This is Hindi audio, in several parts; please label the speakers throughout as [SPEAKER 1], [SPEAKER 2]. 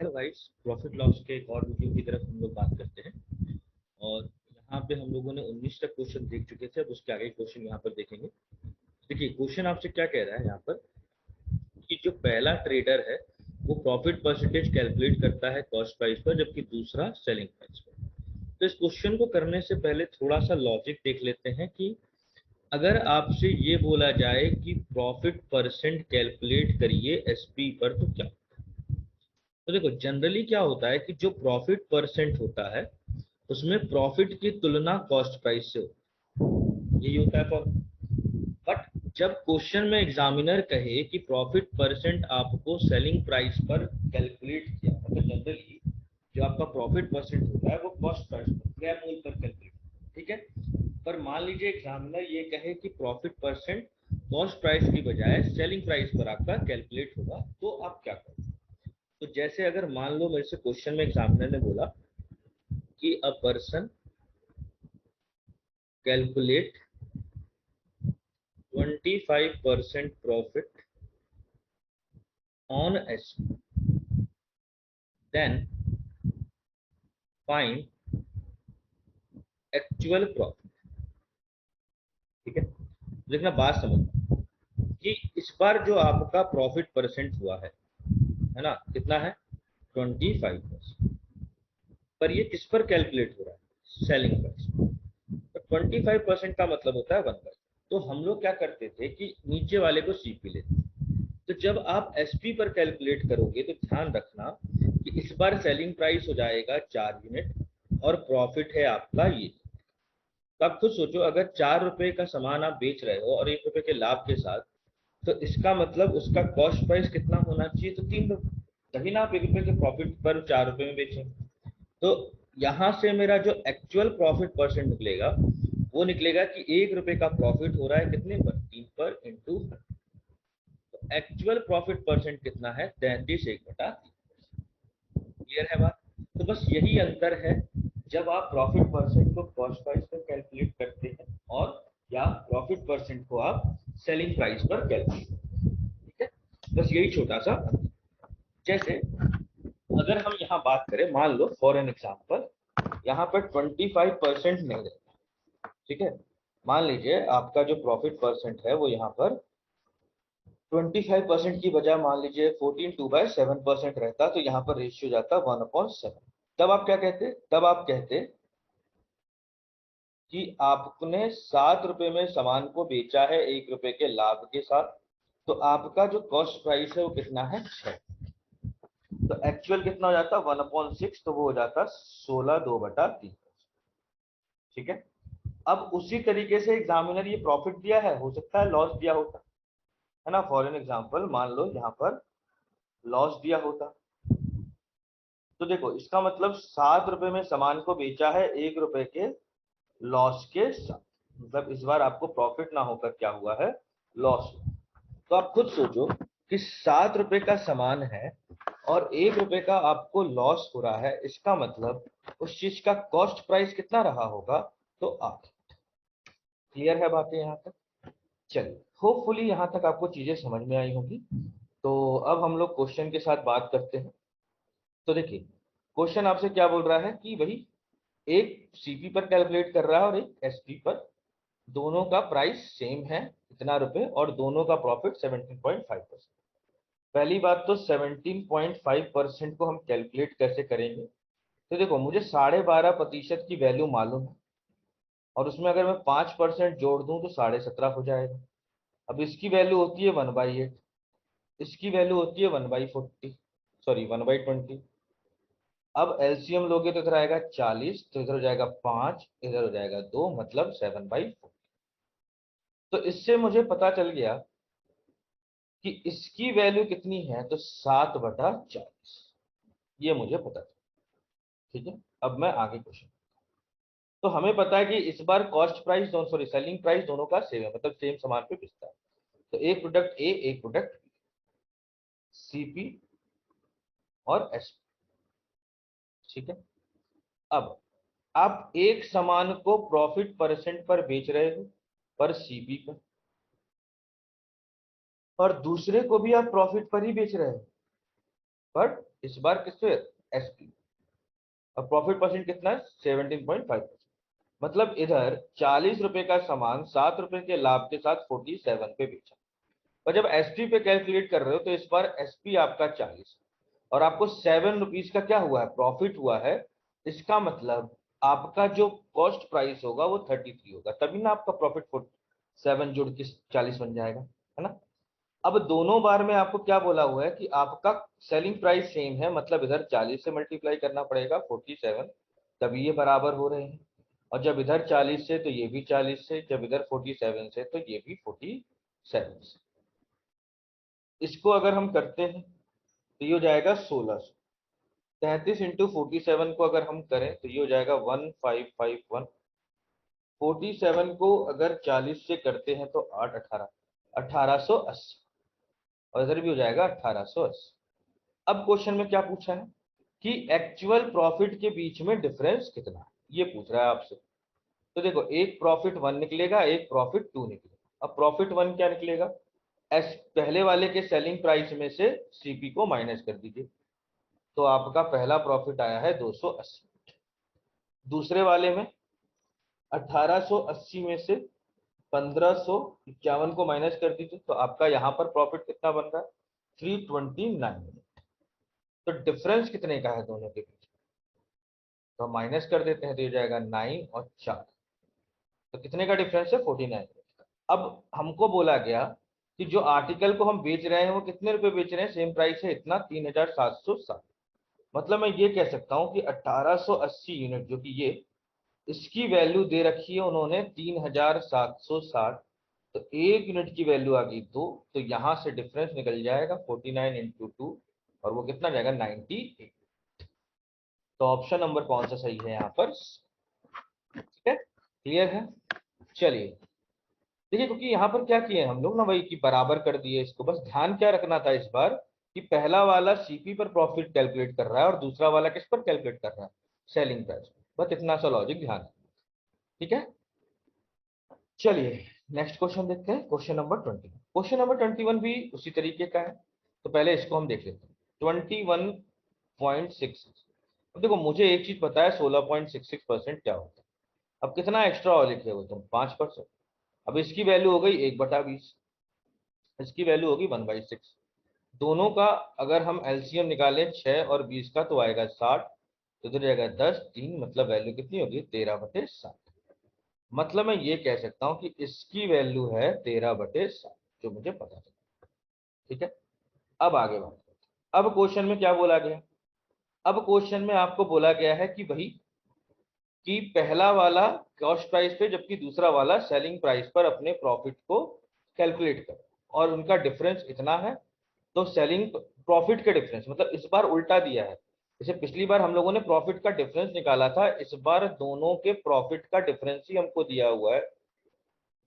[SPEAKER 1] हेलो गाइस, प्रॉफिट लॉस के एक और वीडियो की तरफ हम लोग बात करते हैं। और यहाँ पे हम लोगों ने 19 तक क्वेश्चन देख चुके थे। अब उसके आगे क्वेश्चन यहाँ पर देखेंगे। देखिए क्वेश्चन आपसे क्या कह रहा है यहाँ पर कि जो पहला ट्रेडर है वो प्रॉफिट परसेंटेज कैलकुलेट करता है कॉस्ट प्राइस पर, जबकि दूसरा सेलिंग प्राइस पर। तो इस क्वेश्चन को करने से पहले थोड़ा सा लॉजिक देख लेते हैं कि अगर आपसे ये बोला जाए कि प्रॉफिट परसेंट कैलकुलेट करिए एसपी पर, तो क्या। तो देखो जनरली क्या होता है कि जो प्रॉफिट परसेंट होता है उसमें प्रॉफिट की तुलना कॉस्ट प्राइस से यही होता है फॉर्म। बट जब क्वेश्चन में एग्जामिनर कहे कि प्रॉफिट परसेंट आपको सेलिंग प्राइस पर कैलकुलेट किया, मतलब जनरली जो आपका प्रॉफिट परसेंट होता है वो कॉस्ट प्राइस पर, क्रय मूल्य पर कैलकुलेट, ठीक है। पर मान लीजिए एग्जामिनर ये कहे कि प्रॉफिट परसेंट कॉस्ट प्राइस की बजाय सेलिंग प्राइस पर आपका कैलकुलेट होगा, तो आप क्या करें। तो जैसे अगर मान लो मेरे से क्वेश्चन में एग्जामिनर ने बोला कि a person calculate 25% profit on SP, then find actual profit, ठीक है। लेकिन बात समझना कि इस बार जो आपका प्रॉफिट परसेंट हुआ है ना, कितना है 25%। पर ये किस पर कैलकुलेट हो रहा है, सेलिंग प्राइस। तो 25% का मतलब होता है 1%। तो हम लोग क्या करते थे कि नीचे वाले को सीपी लेते। तो जब आप एसपी पर कैलकुलेट करोगे तो ध्यान रखना कि इस बार सेलिंग प्राइस हो जाएगा 4 यूनिट और प्रॉफिट है आपका ये। तो आप खुद सोचो, अगर 4 रुपए का सामान आप बेच रहे हो और 1 रुपए के लाभ के साथ, तो इसका मतलब उसका कॉस्ट प्राइस कितना होना चाहिए, तो 3 रुपए। तभी ना आप 1 रुपए के प्रॉफिट पर 4 रुपए में बेचें। तो यहां से मेरा जो एक्चुअल प्रॉफिट परसेंट निकलेगा वो निकलेगा कि 1 रुपए का प्रॉफिट हो रहा है कितने पर, 3 पर इंटू। तो एक्चुअल प्रॉफिट परसेंट कितना है, 33/1/3। क्लियर है बात। तो बस यही अंतर है जब आप प्रॉफिट परसेंट को कॉस्ट प्राइस पर कैलकुलेट करते हैं और या प्रॉफिट परसेंट को आप सेलिंग प्राइस पर कैलकुलेट करते हैं, ठीक है। बस यही छोटा सा अंतर। जैसे अगर हम यहाँ बात करें, मान लो फॉर एन एग्जाम्पल यहाँ पर 25% नहीं रहता, ठीक है। मान लीजिए आपका जो प्रॉफिट परसेंट है वो यहाँ पर 25% की बजाय मान लीजिए 14/7% रहता, तो यहाँ पर रेशियो जाता 1/7। तब आप क्या कहते, तब आप कहते कि आपने 7 रुपए में सामान को बेचा है 1 रुपए के लाभ के साथ, तो आपका जो कॉस्ट प्राइस है वो कितना है, 6। तो एक्चुअल कितना हो जाता 1/6, तो वो हो जाता 16/2/3, ठीक है। अब उसी तरीके से एग्जामिनर ये प्रॉफिट दिया है, हो सकता है लॉस दिया होता है ना। फॉर एन एग्जाम्पल मान लो यहाँ पर लॉस दिया होता, तो देखो इसका मतलब 7 रुपए में सामान को बेचा है 1 रुपए के लॉस के साथ, मतलब इस बार आपको प्रॉफिट ना होकर क्या हुआ है, लॉस। तो आप खुद सोचो कि 7 रुपए का सामान है और 1 रुपए का आपको लॉस हो रहा है, इसका मतलब उस चीज का कॉस्ट प्राइस कितना रहा होगा, तो 8। क्लियर है बातें यहाँ तक। चलिए होपफुली यहाँ तक आपको चीजें समझ में आई होंगी। तो अब हम लोग क्वेश्चन के साथ बात करते हैं। तो देखिए क्वेश्चन आपसे क्या बोल रहा है कि भाई एक सीपी पर कैलकुलेट कर रहा है और एक एसपी पर, दोनों का प्राइस सेम है इतना रुपए और दोनों का प्रॉफिट 17.5%। पहली बात तो 17.5% को हम कैलकुलेट कैसे करेंगे। तो देखो मुझे 12.5% की वैल्यू मालूम है और उसमें अगर मैं 5% जोड़ दूं तो 17.5 हो जाएगा। अब इसकी वैल्यू होती है 1/8, इसकी वैल्यू होती है 1/40, सॉरी 1/20। अब एलसीएम लोगे तो इधर आएगा 40, तो इधर हो जाएगा 5, इधर हो जाएगा 2, मतलब 7/4। तो इससे मुझे पता चल गया कि इसकी वैल्यू कितनी है, तो 7/40। ये मुझे पता चला, ठीक है। अब मैं आगे क्वेश्चन। तो हमें पता है कि इस बार कॉस्ट प्राइस दोनों, सॉरी सेलिंग प्राइस दोनों का सेम है, मतलब सेम सामान पे बिकता है। तो एक प्रोडक्ट ए, एक प्रोडक्ट सीपी और एसपी, ठीक है। अब आप एक सामान को प्रॉफिट परसेंट पर बेच रहे हो, पर सीपी पर, और दूसरे को भी आप प्रॉफिट पर ही बेच रहे हो, पर इस बार किससे, एसपी, और प्रॉफिट परसेंट कितना है 17.5। मतलब इधर 40 रुपए का सामान 7 रुपए के लाभ के साथ 47 पे बेचा, और जब एसपी पे कैलकुलेट कर रहे हो तो इस बार एसपी आपका 40 और आपको 7 रुपीज का क्या हुआ है, प्रॉफिट हुआ है। इसका मतलब आपका जो कॉस्ट प्राइस होगा वो 33 होगा, तभी ना आपका प्रॉफिट 7 जुड़ के 40 बन जाएगा, है ना। अब दोनों बार में आपको क्या बोला हुआ है कि आपका सेलिंग प्राइस सेम है, मतलब इधर 40 से मल्टीप्लाई करना पड़ेगा 47, तभी ये बराबर हो रहे हैं। और जब इधर 40 से तो ये भी 40 से, जब इधर 47 से तो ये भी 47 से। इसको अगर हम करते हैं तो ये हो जाएगा 1600। 33 इंटू 47 को अगर हम करें तो ये हो जाएगा 1551। 47 को अगर 40 से करते हैं तो 8 18 1880, और इधर भी हो जाएगा 1880। अब क्वेश्चन में क्या पूछा है कि एक्चुअल प्रॉफिट के बीच में डिफरेंस कितना है, ये पूछ रहा है आपसे। तो देखो, एक प्रॉफिट 1 निकलेगा, एक प्रॉफिट 2 निकलेगा। अब प्रॉफिट 1 क्या निकलेगा, एस पहले वाले के सेलिंग प्राइस में से सीपी को माइनस कर दीजिए, तो आपका पहला प्रॉफिट आया है 280। दूसरे वाले में 1880 में से 1551 को माइनस कर दीजिए, तो आपका यहाँ पर प्रॉफिट कितना बन रहा है 329। तो डिफरेंस कितने का है दोनों के बीच, तो हम माइनस कर देते हैं तो ये जाएगा 9 और 4, तो कितने का डिफरेंस है 49। अब हमको बोला गया कि जो आर्टिकल को हम बेच रहे हैं वो कितने रुपए बेच रहे हैं, सेम प्राइस है इतना 3760। मतलब मैं ये कह सकता हूँ कि 1880 यूनिट जो कि ये, इसकी वैल्यू दे रखी है उन्होंने 3760, तो एक यूनिट की वैल्यू आ गई 2, तो यहां से डिफरेंस निकल जाएगा 49 इंटू 2, और वो कितना जाएगा 98। तो ऑप्शन नंबर कौन सा सही है यहाँ पर, ठीक है, क्लियर है। चलिए देखिए, क्योंकि यहाँ पर क्या किए हम लोग ना, वही कि बराबर कर दिए इसको, बस ध्यान क्या रखना था इस बार कि पहला वाला सीपी पर प्रॉफिट कैलकुलेट कर रहा है और दूसरा वाला किस पर कैलकुलेट कर रहा है, सेलिंग प्राइस। बस इतना सा लॉजिक ध्यान है, ठीक है। चलिए नेक्स्ट क्वेश्चन देखते हैं, क्वेश्चन नंबर 20। क्वेश्चन नंबर 21 भी उसी तरीके का है, तो पहले इसको हम देख लेते हैं। 21.66। अब देखो, मुझे एक चीज पता है 16.66% क्या होता है। अब कितना एक्स्ट्रा और लिखे हो तुम, 5%। अब इसकी वैल्यू हो गई 1/20, इसकी वैल्यू होगी 1/6। दोनों का अगर हम एलसीएम निकालें 6 और 20 का तो आएगा 60, तो इधर जाएगा 10 3, मतलब वैल्यू कितनी होगी 13/60। मतलब मैं ये कह सकता हूं कि इसकी वैल्यू है 13/60, जो मुझे पता चला, ठीक है। अब आगे बात करते हैं। अब क्वेश्चन में क्या बोला गया, अब क्वेश्चन में आपको बोला गया है कि भाई कि पहला वाला कॉस्ट प्राइस पे जबकि दूसरा वाला सेलिंग प्राइस पर अपने प्रॉफिट को कैलकुलेट करो, और उनका डिफरेंस इतना है। तो सेलिंग प्रॉफिट का डिफरेंस, मतलब इस बार उल्टा दिया है। जैसे पिछली बार हम लोगों ने प्रॉफिट का डिफरेंस निकाला था, इस बार दोनों के प्रॉफिट का डिफरेंस ही हमको दिया हुआ है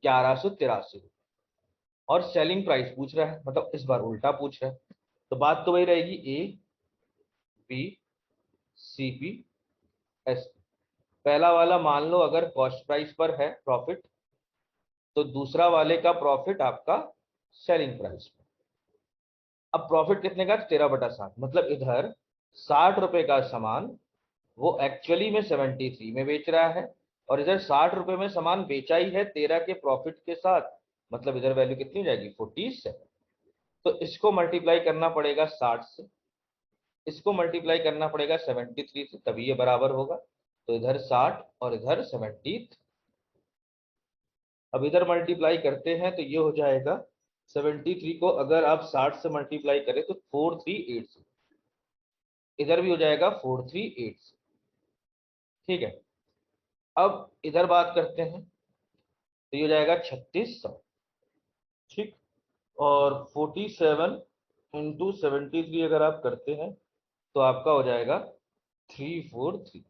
[SPEAKER 1] 1183, और सेलिंग प्राइस पूछ रहा है, मतलब इस बार उल्टा पूछ रहा है। तो बात तो वही रहेगी, A B C P S. पहला वाला मान लो अगर कॉस्ट प्राइस पर है प्रॉफिट, तो दूसरा वाले का प्रॉफिट आपका सेलिंग प्राइस पर। अब प्रॉफिट कितने का, 13/60, मतलब इधर 60 रुपए का सामान वो एक्चुअली में 73 में बेच रहा है, और इधर 60 रुपए में सामान बेचा ही है 13 के प्रॉफिट के साथ, मतलब इधर वैल्यू कितनी हो जाएगी 47। तो इसको मल्टीप्लाई करना पड़ेगा 60 से, इसको मल्टीप्लाई करना पड़ेगा 73 से, तभी ये बराबर होगा। तो इधर 60 और इधर 73। अब इधर मल्टीप्लाई करते हैं तो ये हो जाएगा 73 को अगर आप 60 से मल्टीप्लाई करें तो 438, इधर भी हो जाएगा 438, ठीक है। अब इधर बात करते हैं तो ये हो जाएगा 3600, ठीक। और 47 इंटू 73 अगर आप करते हैं तो आपका हो जाएगा 343।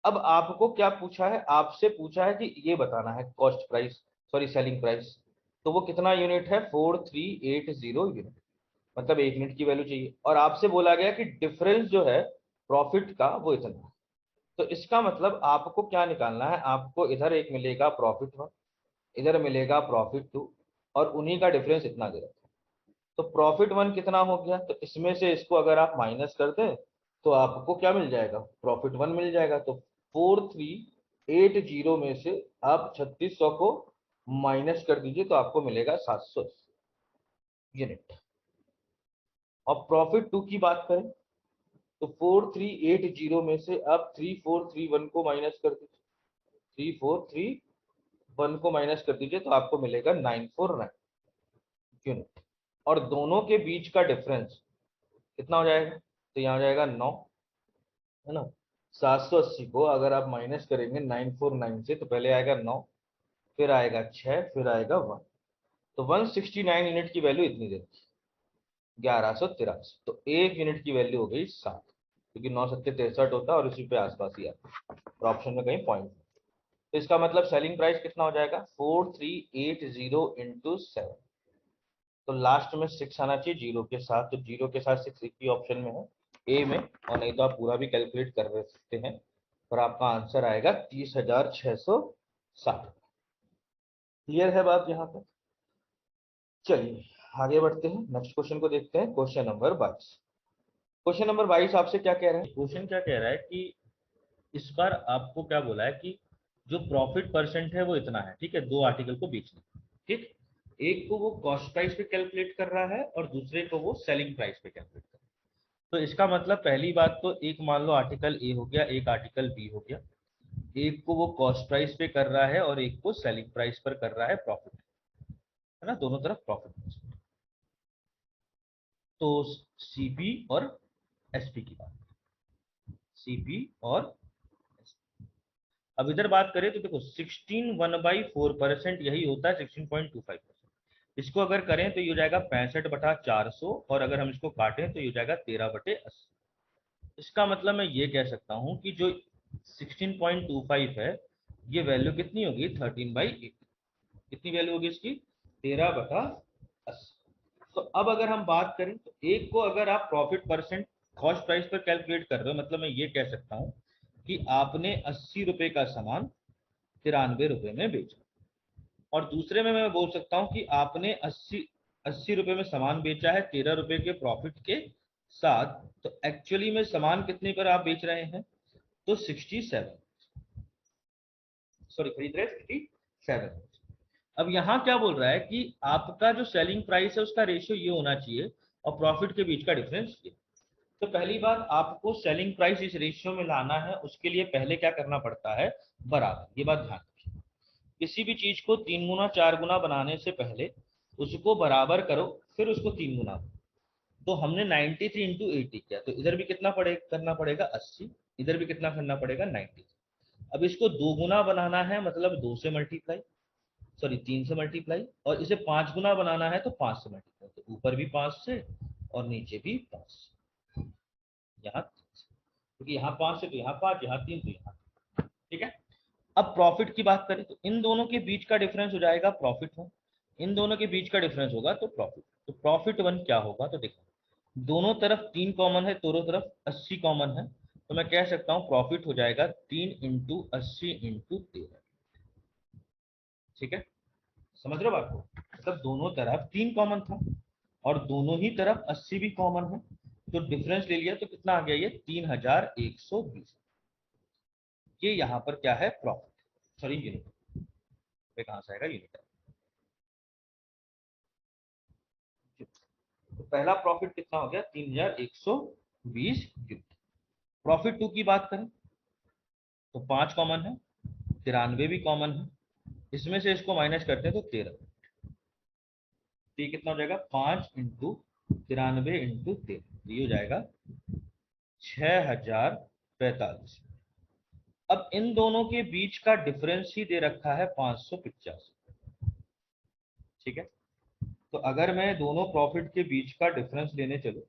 [SPEAKER 1] अब आपको क्या पूछा है, आपसे पूछा है कि ये बताना है cost price, sorry selling price. तो वो कितना यूनिट है 4380 यूनिट, मतलब एक यूनिट की वैल्यू चाहिए, और आपसे बोला गया कि डिफरेंस जो है प्रॉफिट का वो इतना है। तो इसका मतलब आपको क्या निकालना है, आपको इधर एक मिलेगा प्रॉफिट 1, इधर मिलेगा प्रॉफिट 2, और उन्हीं का डिफरेंस इतना दे रखा है। तो प्रॉफिट वन कितना हो गया, तो इसमें से इसको अगर आप माइनस कर दें तो आपको क्या मिल जाएगा, प्रॉफिट वन मिल जाएगा। तो 4380 में से आप 3600 को माइनस कर दीजिए तो आपको मिलेगा 700 यूनिट। और प्रॉफिट टू की बात करें तो 4380 में से आप 3431 को माइनस कर दीजिए, 3431 को माइनस कर दीजिए तो आपको मिलेगा 949 यूनिट। और दोनों के बीच का डिफरेंस कितना हो जाएगा, तो यहाँ हो जाएगा 9, है ना। 780 को अगर आप माइनस करेंगे 949 से तो पहले आएगा 9, फिर आएगा 6, फिर आएगा 1, तो 169 यूनिट की वैल्यू इतनी देती है 1183। तो एक यूनिट की वैल्यू हो गई 7, क्योंकि 9 7 63 होता है और उसी पे आसपास ही आता है, तो ऑप्शन में कहीं पॉइंट। तो इसका मतलब सेलिंग प्राइस कितना हो जाएगा 4380 इंटू 7, तो लास्ट में 6 आना चाहिए जीरो के साथ, तो जीरो के साथ 6 एक ही ऑप्शन में है ए में, और नहीं तो आप पूरा भी कैलकुलेट कर सकते हैं और आपका आंसर आएगा 30,660। क्लियर है बात यहाँ पर। चलिए आगे बढ़ते हैं, नेक्स्ट क्वेश्चन को देखते हैं, क्वेश्चन नंबर 22। क्वेश्चन नंबर 22 आपसे क्या कह रहा है, क्वेश्चन क्या कह रहा है कि इस बार आपको क्या बोला है कि जो प्रॉफिट परसेंट है वो इतना है, ठीक है, दो आर्टिकल को बेचना, ठीक। एक को वो कॉस्ट प्राइस पे कैलकुलेट कर रहा है और दूसरे को वो सेलिंग प्राइस पे कैलकुलेट कर रहा है। तो इसका मतलब पहली बात तो एक मान लो आर्टिकल ए हो गया, एक आर्टिकल बी हो गया, एक को वो कॉस्ट प्राइस पे कर रहा है और एक को सेलिंग प्राइस पर कर रहा है प्रॉफिट, है ना, दोनों तरफ प्रॉफिट। तो सीपी और एसपी की बात, सीपी और अब इधर बात करें तो देखो 16 1/4% यही होता है 16.25%। इसको अगर करें तो ये हो जाएगा 65/400, और अगर हम इसको काटें तो ये हो जाएगा 13/80। इसका मतलब मैं ये कह सकता हूँ कि जो 16.25 है ये वैल्यू कितनी होगी 13/8। कितनी वैल्यू होगी इसकी 13/80। तो अब अगर हम बात करें तो एक को अगर आप प्रॉफिट परसेंट कॉस्ट प्राइस पर कैलकुलेट कर रहे हो, मतलब मैं ये कह सकता हूं कि आपने 80 रुपए का सामान 93 रुपए में बेचा, और दूसरे में मैं बोल सकता हूं कि आपने 80 रुपए में सामान बेचा है 13 रुपए के प्रॉफिट के साथ, तो एक्चुअली में सामान कितने पर आप बेच रहे हैं, तो 67, सॉरी खरीद रहे 67। अब यहाँ क्या बोल रहा है कि आपका जो सेलिंग प्राइस है उसका रेशियो ये होना चाहिए और प्रॉफिट के बीच का डिफरेंस ये। तो पहली बात आपको सेलिंग प्राइस इस रेशियो में लाना है, उसके लिए पहले क्या करना पड़ता है, बराबर, ये बात ध्यान रखिए। किसी भी चीज को 3 गुना 4 गुना बनाने से पहले उसको बराबर करो, फिर उसको 3 गुना। तो हमने 93 इंटू 80 किया, तो इधर भी कितना करना पड़ेगा 80, इधर भी कितना करना पड़ेगा 90। अब इसको 2 गुना बनाना है, मतलब 2 से मल्टीप्लाई, सॉरी 3 से मल्टीप्लाई, और इसे 5 गुना बनाना है तो 5 से मल्टीप्लाई, तो ऊपर भी 5 से और नीचे भी 5 से, यहाँ 3 से, क्योंकि यहाँ 5 से तो यहाँ 5, यहाँ 3 तो यहाँ, ठीक है। अब प्रॉफिट की बात करें तो इन दोनों के बीच का डिफरेंस हो जाएगा प्रॉफिट वन, इन दोनों के बीच का डिफरेंस होगा तो प्रॉफिट, तो प्रॉफिट वन क्या होगा, तो देखो दोनों तरफ 3 कॉमन है, दोनों तरफ 80 कॉमन है, तो मैं कह सकता हूँ प्रॉफिट हो जाएगा 3 इंटू 80 इंटू 13, ठीक है। समझ रहे हो बात को, मतलब दोनों तरफ 3 कॉमन था और दोनों ही तरफ 80 भी कॉमन है, तो डिफरेंस ले लिया तो कितना आ गया ये 3120। ये यहाँ पर क्या है प्रॉफिट, सॉरी यूनिट पे, कहां से आएगा यूनिट। तो पहला प्रॉफिट कितना हो गया 3120 यूनिट। प्रॉफिट टू की बात करें तो 5 कॉमन है, 93 भी कॉमन है, इसमें से इसको माइनस करते हैं तो 13, तो ये कितना हो जाएगा 5 इंटू 93 इंटू 13, ये हो जाएगा 6045। अब इन दोनों के बीच का डिफरेंस ही दे रखा है 585, ठीक है। तो अगर मैं दोनों प्रॉफिट के बीच का डिफरेंस लेने चलूं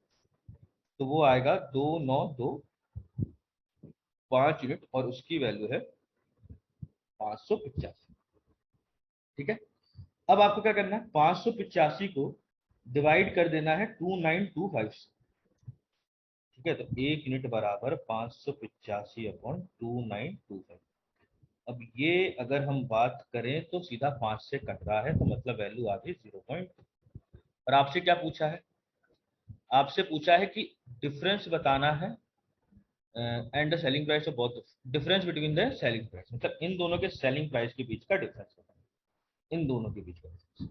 [SPEAKER 1] तो वो आएगा 2925 यूनिट और उसकी वैल्यू है 585, ठीक है। अब आपको क्या करना है 585 को डिवाइड कर देना है 2925 से, ठीक है। तो एक यूनिट बराबर 585 अपॉन 2925। अब ये अगर हम बात करें तो सीधा 5 से कट रहा है, तो मतलब वैल्यू आ गई 0.2। और आपसे क्या पूछा है, आपसे पूछा है कि डिफरेंस बताना है and the selling price of both, difference between the selling price, मतलब इन दोनों के सेलिंग प्राइस के बीच का डिफरेंस बताना, इन दोनों के बीच का difference।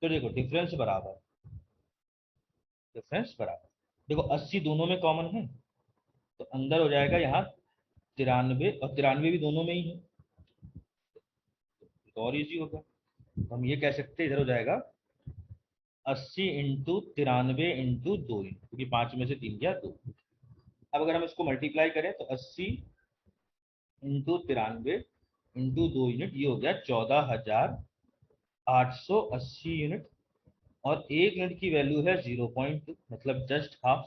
[SPEAKER 1] तो देखो डिफरेंस बराबर, देखो 80 दोनों में कॉमन है, तो अंदर हो जाएगा यहाँ 93, और 93 भी दोनों में ही है, तो और इजी होगा। तो हम ये कह सकते हैं इधर हो जाएगा 80 इंटू 93 इंटू 2, क्योंकि 5 में से 3 गया 2। अब अगर हम इसको मल्टीप्लाई करें तो 80 इंटू 93 इंटू 2 यूनिट, ये हो गया 14,880 यूनिट, और एक यूनिट की वैल्यू है 0.2, मतलब जस्ट हाफ।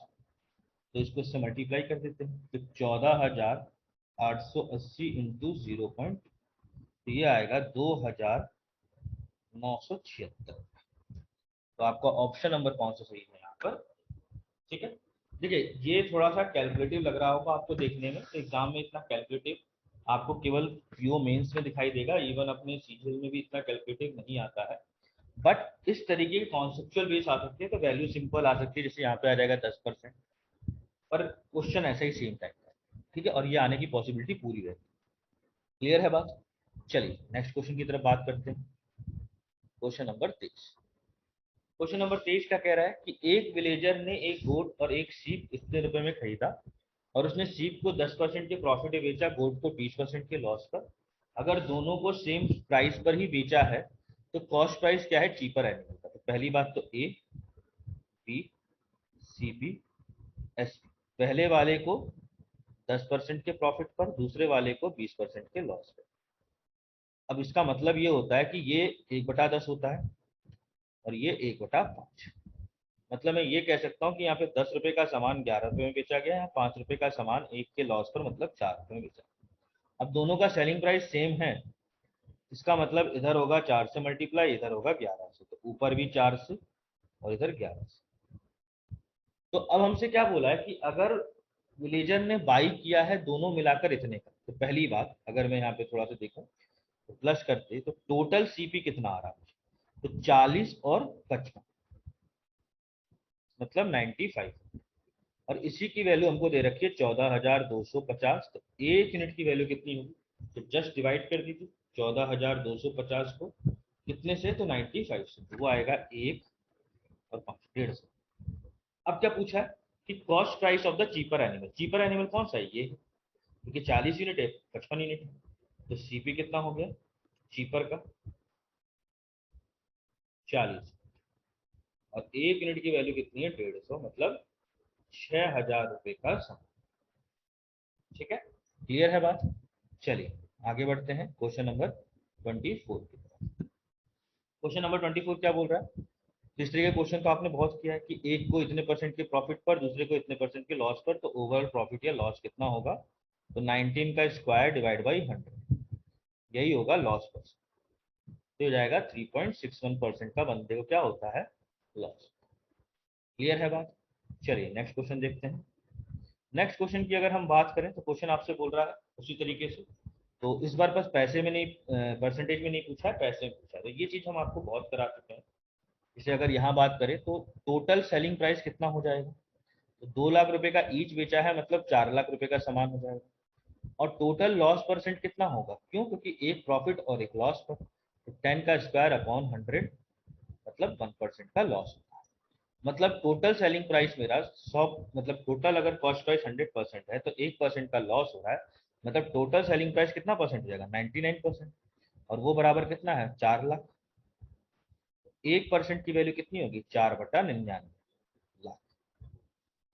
[SPEAKER 1] तो इसको इससे मल्टीप्लाई कर देते हैं, तो 14,880 इंटू 0.2, तो ये आएगा 2,976। तो आपका ऑप्शन नंबर कौन सा सही है यहाँ पर, ठीक है। देखिए ये थोड़ा सा कैलकुलेटिव लग रहा होगा आपको देखने में, तो एग्जाम में इतना कैलकुलेटिव आपको केवल पीओ मेंस में दिखाई देगा, इवन अपने सीजीएल में भी इतना कैलकुलेटिव नहीं आता है। बट इस तरीके के कॉन्सेप्चुअल बेस आ सकते हैं, तो वैल्यू सिंपल आ सकती है, जैसे यहाँ पे आ जाएगा 10%, पर क्वेश्चन ऐसा ही सेम टाइप का है, ठीक है, और ये आने की पॉसिबिलिटी पूरी रहती है। क्लियर है बात। चलिए नेक्स्ट क्वेश्चन की तरफ बात करते हैं। क्वेश्चन नंबर 23, क्वेश्चन नंबर 23 क्या कह रहा है कि एक विलेजर ने एक गोट और एक शीप इतने रुपए में खरीदा, और उसने शीप को 10% के प्रॉफिट में बेचा, गोट को 20% के लॉस पर। अगर दोनों को सेम प्राइस पर ही बेचा है तो कॉस्ट प्राइस क्या है चीपर एनिमल का। तो पहली बात तो A B C B S, पहले वाले को 10% के प्रॉफिट पर, दूसरे वाले को 20% के लॉस पर। अब इसका मतलब ये होता है कि ये 1/10 होता है और ये 1/5। मतलब मैं ये कह सकता हूँ कि यहाँ पे 10 रुपए का सामान 11 रुपए में बेचा गया है, 5 रुपए का सामान एक के लॉस पर, मतलब 4 रुपए में बेचा। अब दोनों का सेलिंग प्राइस सेम है, इसका मतलब इधर होगा 4 से मल्टीप्लाई, इधर होगा 11 से, तो ऊपर भी 4 से और इधर 11 से। तो अब हमसे क्या बोला है कि अगर विलेजर ने बाई किया है दोनों मिलाकर इतने का, तो पहली बात अगर मैं यहाँ पे थोड़ा सा देखूं तो प्लस करते तो टोटल सीपी कितना आ रहा है, तो 40 और 55, मतलब 95, और इसी की वैल्यू हमको दे रखी है 14,250। तो एक यूनिट की वैल्यू कितनी होगी, तो जस्ट डिवाइड कर दीजिए 14,250 को कितने से, तो 95 से, तो वो आएगा 1 और 5, 150। अब क्या पूछा है कि cost price of the cheaper animal, cheaper animal कौन सा है, ये क्योंकि 40 यूनिट है, 55 यूनिट है, तो सीपी कितना हो गया चीपर का 40, और एक यूनिट की वैल्यू कितनी है 150, मतलब 6,000 रुपए का सामान। ठीक है, क्लियर है बात। चलिए आगे बढ़ते हैं क्वेश्चन नंबर 24 की तरफ। क्वेश्चन नंबर 24 क्या बोल रहा है, इस तरीके का क्वेश्चन तो आपने बहुत किया है कि एक को इतने परसेंट के प्रॉफिट पर, दूसरे को इतने परसेंट के लॉस पर, तो ओवरऑल प्रॉफिट या लॉस कितना होगा, तो 19 का स्क्वायर डिवाइड बाई 100, यही होगा लॉस परसेंट, तो हो जाएगा 3.61% का बंदे को क्या होता है लॉस। क्लियर है बात। चलिए नेक्स्ट क्वेश्चन देखते हैं। नेक्स्ट क्वेश्चन की अगर हम बात करें तो क्वेश्चन आपसे बोल रहा है उसी तरीके से, तो इस बार बस पैसे में नहीं, परसेंटेज में नहीं पूछा है, पैसे में पूछा है, तो ये चीज हम आपको बहुत करा चुके हैं। इसे अगर यहाँ बात करें तो टोटल सेलिंग प्राइस कितना हो जाएगा, तो 2 लाख रुपए का ईच बेचा है, मतलब 4 लाख रुपए का सामान हो जाएगा। और टोटल लॉस परसेंट कितना होगा, क्यों, क्योंकि एक प्रॉफिट और एक लॉस पर, तो 10 का स्क्वायर अपॉन 100, मतलब 1% का लॉस होता है। मतलब टोटल सेलिंग प्राइस मेरा 100, मतलब टोटल अगर कॉस्ट प्राइस 100% है तो 1% का लॉस हो रहा है, मतलब टोटल सेलिंग प्राइस कितना परसेंट हो जाएगा 99%, और वो बराबर कितना है 4 लाख। 1% की वैल्यू कितनी होगी 4/99 लाख,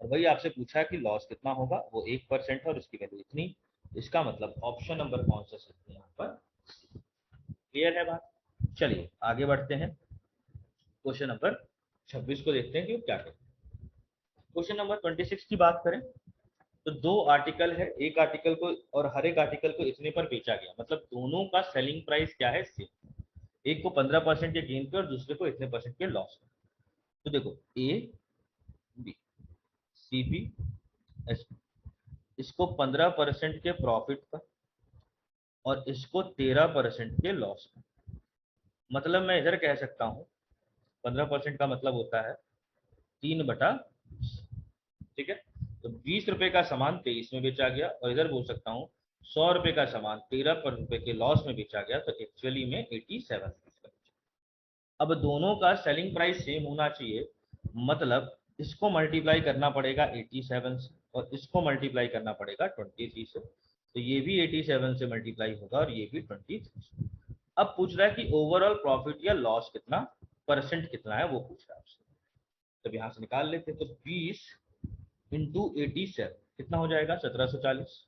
[SPEAKER 1] और वही आपसे पूछा है कि लॉस कितना होगा, वो 1% है और उसकी वैल्यू इतनी। इसका मतलब ऑप्शन नंबर कौन सा सही है यहाँ पर। क्लियर है बात। चलिए आगे बढ़ते हैं, क्वेश्चन नंबर 26 को देखते हैं कि वो क्या कहते हैं। क्वेश्चन नंबर 26 की बात करें तो दो आर्टिकल है, एक आर्टिकल को और हर एक आर्टिकल को इतने पर बेचा गया, मतलब दोनों का सेलिंग प्राइस क्या है सेम, एक को 15% के गेन पे और दूसरे को इतने परसेंट के लॉस पे। तो देखो A B C B S, इसको 15% के प्रॉफिट पर और इसको 13% के लॉस पर। मतलब मैं इधर कह सकता हूं 15% का मतलब होता है 3/20, ठीक है। तो 20 रुपए का सामान 23 में बेचा गया, और इधर बोल सकता हूँ 100 रुपए का सामान 13 रुपए के लॉस में बेचा गया, तो एक्चुअली में 87 रुपीज का बेचा। अब दोनों का सेलिंग प्राइस सेम होना चाहिए, मतलब इसको मल्टीप्लाई करना पड़ेगा 87 से और इसको मल्टीप्लाई करना पड़ेगा 23 से, तो ये भी 87 से मल्टीप्लाई होगा और ये भी 23 से। अब पूछ रहा है कि ओवरऑल प्रॉफिट या लॉस कितना, परसेंट कितना है, वो पूछ रहा है आपसे। तब यहाँ से निकाल लेते हैं, तो 20 इंटू 87 कितना हो जाएगा 1740,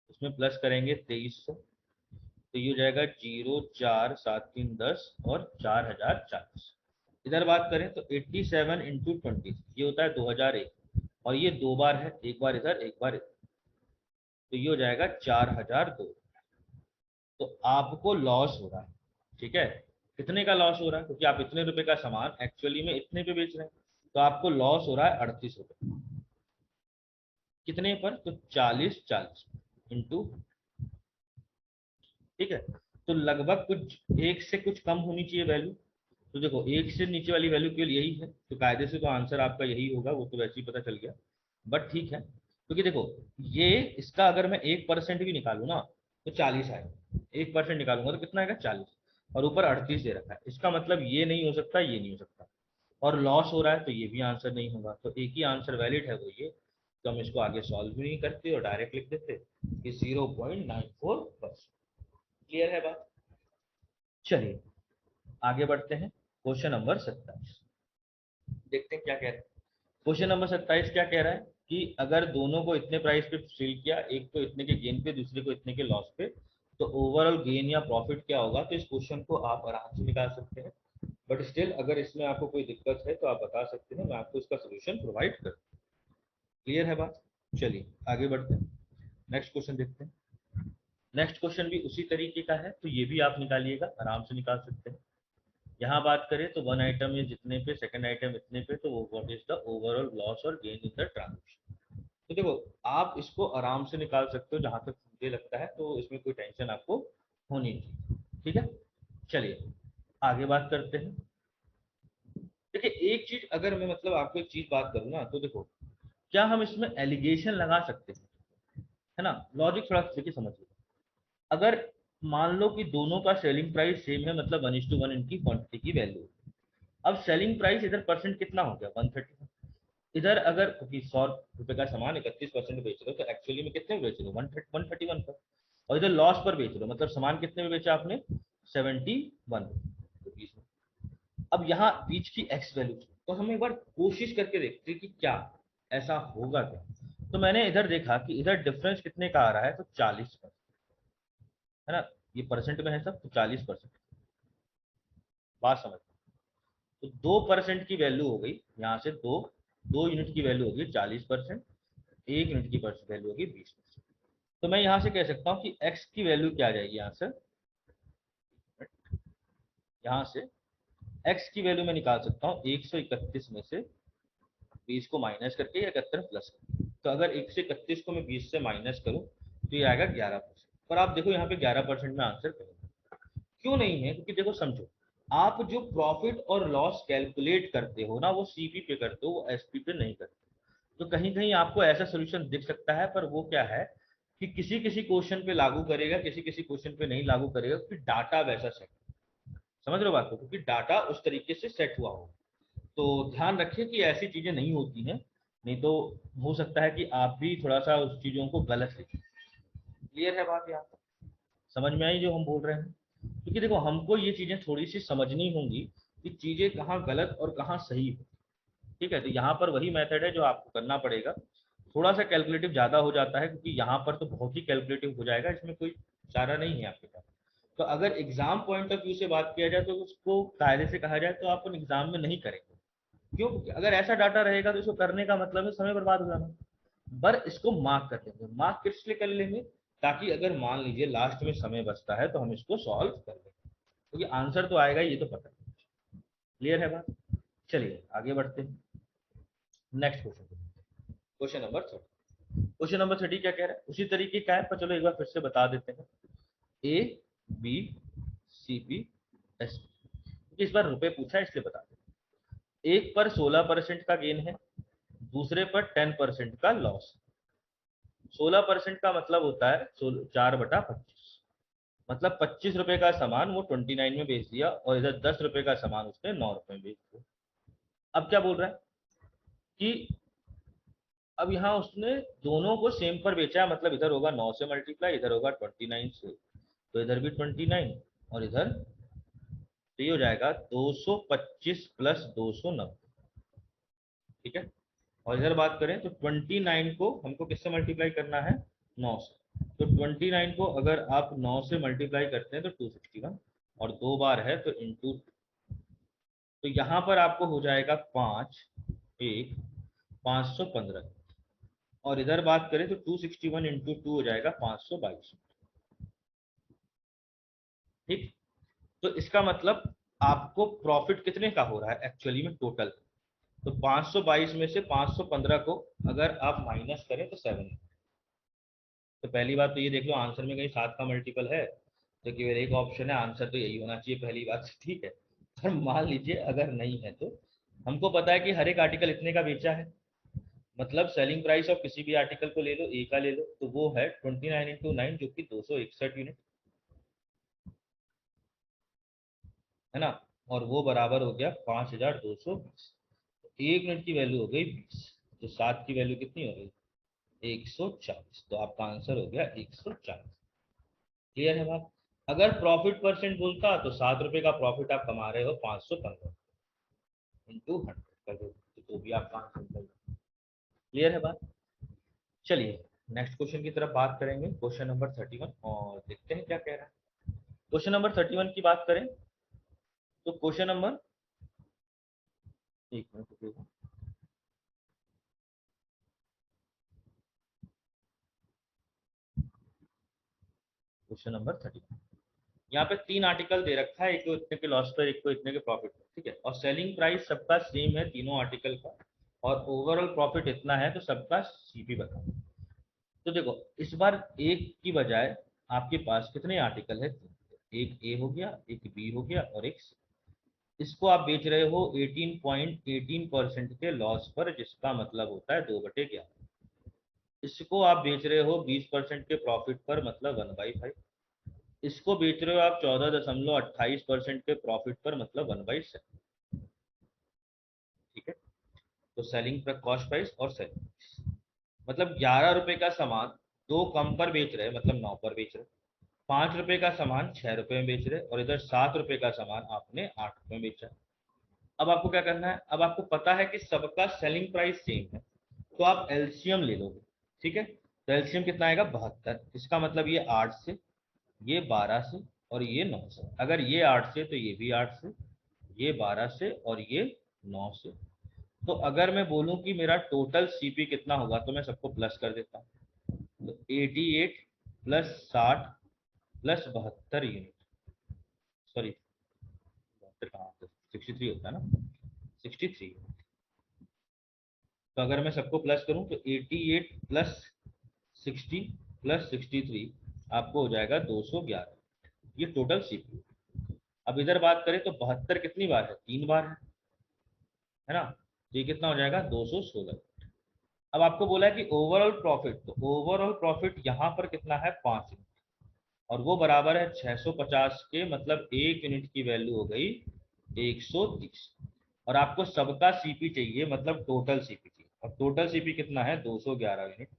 [SPEAKER 1] उसमें प्लस करेंगे 2300, तो ये हो जाएगा 0 4 7 3 10 और 4040। इधर बात करें तो 87 इंटू 20 ये होता है 2001, और ये दो बार है, एक बार इधर एक बार इधर, तो ये हो जाएगा 4002। तो आपको लॉस हो रहा है, ठीक है। कितने का लॉस हो रहा है, क्योंकि आप इतने रुपए का सामान एक्चुअली में इतने पे बेच रहे हैं, तो आपको लॉस हो रहा है 38 रुपए। कितने पर, तो 40 40 इंटू, ठीक है। तो लगभग कुछ एक से कुछ कम होनी चाहिए वैल्यू। तो देखो एक से नीचे वाली वैल्यू केवल यही है, तो कायदे से तो आंसर आपका यही होगा, वो तो वैसे ही पता चल गया। बट ठीक है, क्योंकि देखो ये इसका अगर मैं 1% भी निकालू ना तो 40 आएगा, 1% निकालूंगा तो कितना आएगा 40, और ऊपर 38 दे रखा है, इसका मतलब ये नहीं हो सकता, ये नहीं हो सकता, और लॉस हो रहा है तो ये भी आंसर नहीं होगा। तो एक ही आंसर वैलिड है, वो ये। तो हम इसको आगे सॉल्व भी नहीं करते और डायरेक्ट लिख देते कि 0.94%। क्लियर है बात। चलिए आगे बढ़ते हैं, क्वेश्चन नंबर 27 देखते हैं क्या कह रहे हैं। क्वेश्चन नंबर 27 क्या कह रहा है कि अगर दोनों को इतने प्राइस पे सेल किया, एक को इतने के गेन पे, दूसरे को इतने के लॉस पे, तो ओवरऑल गेन या प्रॉफिट क्या होगा। तो इस क्वेश्चन को आप आराम से निकाल सकते हैं, बट स्टिल अगर इसमें आपको कोई दिक्कत है तो आप बता सकते हैं, मैं आपको इसका सोल्यूशन प्रोवाइड कर। क्लियर है बात। चलिए आगे बढ़ते हैं, नेक्स्ट क्वेश्चन देखते हैं। नेक्स्ट क्वेश्चन भी उसी तरीके का है, तो ये भी आप निकालिएगा, आराम से निकाल सकते हैं। यहाँ बात करें तो वन आइटम है जितने पे, सेकंड आइटम इतने पे, तो what is the overall loss और गेन इन द ट्रांजेक्शन। तो देखो आप इसको आराम से निकाल सकते हो, जहां तक मुझे लगता है, तो इसमें कोई टेंशन आपको होनी नहीं, ठीक है। चलिए आगे बात करते हैं। देखिए एक चीज अगर मैं मतलब आपको एक चीज बात करूँ ना, तो देखो क्या हम इसमें एलिगेशन लगा सकते हैं, है ना। लॉजिक थोड़ा देखिए समझिए। अगर मान लो कि दोनों का सेलिंग प्राइस सेम है, मतलब 1:1 इनकी क्वांटिटी की वैल्यू। अब सेलिंग प्राइस इधर परसेंट कितना हो गया 130, इधर अगर क्योंकि 100 रुपए का सामान 31% बेच रहे हो, तो एक्चुअली में कितने में बेच रहे हो 131 पर, और इधर लॉस पर बेच रहे हो, मतलब सामान कितने में बेचा आपने 71 रुपीज में। अब यहाँ बीच की एक्स वैल्यू, तो हम एक बार कोशिश करके देखते हैं कि क्या ऐसा होगा क्या। तो मैंने इधर देखा कि इधर डिफरेंस कितने का आ रहा है, तो 40%, है ना। ये परसेंट में है सब, तो 40%। बात समझ, तो 2% की वैल्यू हो गई यहाँ से, दो दो यूनिट की वैल्यू होगी 40%, 1 यूनिट की वैल्यू होगी 20%। तो मैं यहाँ से कह सकता हूँ कि x की वैल्यू क्या आ जाएगी यहाँ से, यहाँ से x की वैल्यू मैं निकाल सकता हूँ 131 में से 20 को माइनस करके या 71 प्लस करके। तो अगर 131 को मैं 20 से माइनस करूँ तो ये आएगा 11%। पर आप देखो यहाँ पे 11% में आंसर करेंगे, क्यों नहीं है, क्योंकि देखो समझो, आप जो प्रॉफिट और लॉस कैलकुलेट करते हो ना, वो सीपी पे करते हो, वो एसपी पे नहीं करते। तो कहीं कहीं आपको ऐसा सोल्यूशन दिख सकता है, पर वो क्या है कि किसी किसी क्वेश्चन पे लागू करेगा, किसी किसी क्वेश्चन पे नहीं लागू करेगा, क्योंकि डाटा वैसा सेट, समझ रहे हो बात को, क्योंकि डाटा उस तरीके से सेट हुआ हो। तो ध्यान रखिए कि ऐसी चीजें नहीं होती हैं, नहीं तो हो सकता है कि आप भी थोड़ा सा उस चीजों को गलत लिखें। क्लियर है बात यहाँ तक, समझ में आई जो हम बोल रहे हैं। क्योंकि देखो हमको ये चीजें थोड़ी सी समझनी होंगी कि चीजें कहाँ गलत और कहाँ सही है, ठीक है। तो यहाँ पर वही मेथड है जो आपको करना पड़ेगा। थोड़ा सा कैलकुलेटिव ज्यादा हो जाता है, क्योंकि यहाँ पर तो बहुत ही कैलकुलेटिव हो जाएगा, इसमें कोई चारा नहीं है आपके पास। तो अगर एग्जाम पॉइंट ऑफ व्यू से बात किया जाए तो उसको कायदे से कहा जाए तो आप एग्जाम में नहीं करेंगे। क्यों, क्योंकि अगर ऐसा डाटा रहेगा तो इसको करने का मतलब है समय बर्बाद हो जाना। पर इसको मार्क कर देंगे, मार्क किस लिए कर लेंगे, ताकि अगर मान लीजिए लास्ट में समय बचता है तो हम इसको सॉल्व कर लेंगे, क्योंकि आंसर तो आएगा, ये तो पता है। क्लियर है बात। चलिए आगे बढ़ते हैं, next question, question number 30। Question number 30 क्या कह रहा है, उसी तरीके का है, पर चलो एक बार फिर से बता देते हैं। A B C P S, इस बार रुपए पूछा है इसलिए बता दें। एक पर 16% का गेन है, दूसरे पर 10% का लॉस। 16% का मतलब होता है 4/25, मतलब 25 रुपए का सामान वो 29 में बेच दिया और इधर 10 रुपए का सामान उसने 9 रुपए में बेच दिया। अब क्या बोल रहा है कि अब यहाँ उसने दोनों को सेम पर बेचा है, मतलब इधर होगा 9 से मल्टीप्लाई, इधर होगा 29 से, तो इधर भी 29 और इधर, तो ये हो जाएगा 225 प्लस 290। ठीक है, और इधर बात करें तो 29 को हमको किससे मल्टीप्लाई करना है, 9 से। तो 29 को अगर आप 9 से मल्टीप्लाई करते हैं तो 261, और 2 बार है तो इंटू, तो यहाँ पर आपको हो जाएगा 5 1 515, और इधर बात करें तो 261 इंटू 2 हो जाएगा 522। ठीक, तो इसका मतलब आपको प्रॉफिट कितने का हो रहा है एक्चुअली में टोटल, तो 522 में से 515 को अगर आप माइनस करें तो 7। तो पहली बात तो ये देख लो आंसर में कहीं 7 का मल्टीपल है, तो केवल एक ऑप्शन है, आंसर तो यही होना चाहिए पहली बात। ठीक है, पर मान लीजिए अगर नहीं है तो हमको पता है कि हर एक आर्टिकल इतने का बेचा है, मतलब सेलिंग प्राइस ऑफ किसी भी आर्टिकल को ले लो, ए का ले लो, तो वो है 29 इंटू 9 जो कि 261 यूनिट है ना, और वो बराबर हो गया 5220। एक यूनिट की वैल्यू हो गई 20, तो 7 की वैल्यू कितनी हो गई 140, तो आपका आंसर हो गया 140। क्लियर है बात। अगर प्रॉफिट परसेंट बोलता तो 7 रुपए का प्रॉफिट आप कमा रहे हो 515 इंटू 100 कर दो, तो भी आपका आंसर निकल जाएगा। क्लियर है बात। चलिए नेक्स्ट क्वेश्चन की तरफ बात करेंगे, क्वेश्चन नंबर 31, और देखते हैं क्या कह रहा है। क्वेश्चन नंबर 31 की बात करें तो क्वेश्चन नंबर, एक मिनट रुकिएगा। क्वेश्चन नंबर 31, यहाँ पे 3 आर्टिकल दे रखा है, एक को इतने के लॉस पर, एक को इतने के प्रॉफिट पर। ठीक है, और सेलिंग प्राइस सबका सेम है तीनों आर्टिकल का, और ओवरऑल प्रॉफिट इतना है, तो सबका सीपी बताओ। तो देखो इस बार एक की बजाय आपके पास कितने आर्टिकल है, एक ए हो गया, एक बी हो गया और एक सी। इसको आप बेच रहे हो 18.18% के लॉस पर, जिसका मतलब होता है 2/11। इसको आप बेच रहे हो 20% के प्रॉफिट पर, मतलब 1/5। इसको बेच रहे हो आप 14.28% के प्रॉफिट पर, मतलब 1/7। ठीक है, तो सेलिंग पर कॉस्ट प्राइस और सेलिंग प्राइस, मतलब 11 रुपए का सामान 2 कम पर बेच रहे हैं, मतलब 9 पर बेच रहे हैं। 5 रुपए का सामान 6 रुपए में बेच रहे, और इधर 7 रुपए का सामान आपने 8 रुपए में बेचा। अब आपको क्या करना है, अब आपको पता है कि सबका सेलिंग प्राइस सेम है, तो आप एलसीएम ले लोगे। ठीक है, तो एलसीएम कितना आएगा 72, इसका मतलब ये 8 से, ये 12 से, और ये 9 से। अगर ये 8 से तो ये भी 8 से, ये 12 से और ये 9 से। तो अगर मैं बोलूं कि मेरा टोटल सीपी कितना होगा, तो मैं सबको प्लस कर देता हूँ, तो 88 प्लस 60 प्लस 72 यूनिट, सॉरी 72 कहाँ, 63 होता है ना, 63। तो अगर मैं सबको प्लस करूं तो 88 प्लस 60 प्लस 63 आपको हो जाएगा 211, ये टोटल सीपी। अब इधर बात करें तो 72 कितनी बार है, 3 बार है ना, तो ये कितना हो जाएगा 216। अब आपको बोला है कि ओवरऑल प्रॉफिट, तो ओवरऑल प्रॉफिट यहाँ पर कितना है 5 यूनिट, और वो बराबर है 650 के, मतलब एक यूनिट की वैल्यू हो गई 130। और आपको सबका सीपी चाहिए, मतलब टोटल सीपी चाहिए, और टोटल सीपी कितना है 211 यूनिट,